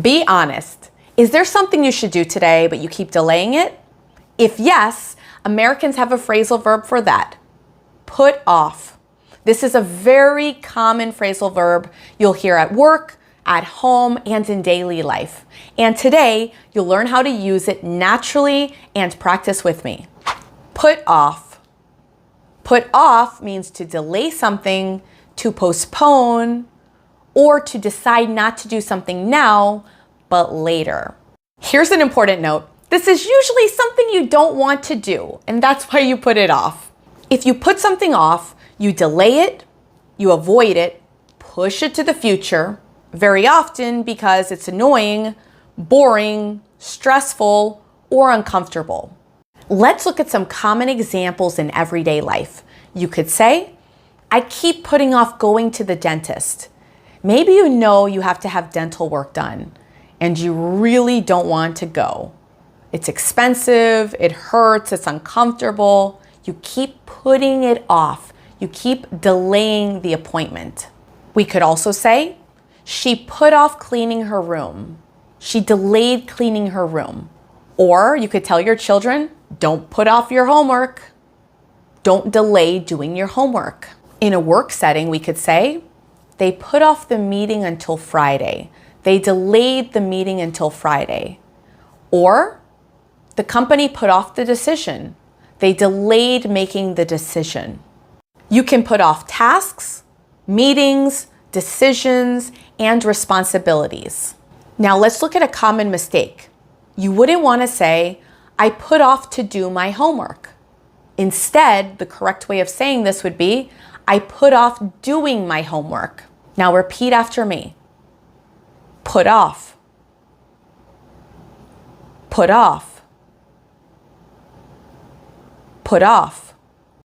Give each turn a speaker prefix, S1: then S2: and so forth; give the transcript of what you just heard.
S1: Be honest. Is there something you should do today, but you keep delaying it? If yes, Americans have a phrasal verb for that. Put off. This is a very common phrasal verb you'll hear at work, at home, and in daily life. And today, you'll learn how to use it naturally and practice with me. Put off. Put off means to delay something, to postpone, or to decide not to do something now, but later. Here's an important note. This is usually something you don't want to do, and that's why you put it off. If you put something off, you delay it, you avoid it, push it to the future, very often because it's annoying, boring, stressful, or uncomfortable. Let's look at some common examples in everyday life. You could say, I keep putting off going to the dentist. Maybe you know you have to have dental work done, and you really don't want to go. It's expensive, it hurts, it's uncomfortable. You keep putting it off. You keep delaying the appointment. We could also say, she put off cleaning her room. She delayed cleaning her room. Or you could tell your children, don't put off your homework. Don't delay doing your homework. In a work setting, we could say, they put off the meeting until Friday. They delayed the meeting until Friday. Or the company put off the decision. They delayed making the decision. You can put off tasks, meetings, decisions, and responsibilities. Now let's look at a common mistake. You wouldn't want to say, I put off to do my homework. Instead, the correct way of saying this would be, I put off doing my homework. Now repeat after me. Put off. Put off. Put off.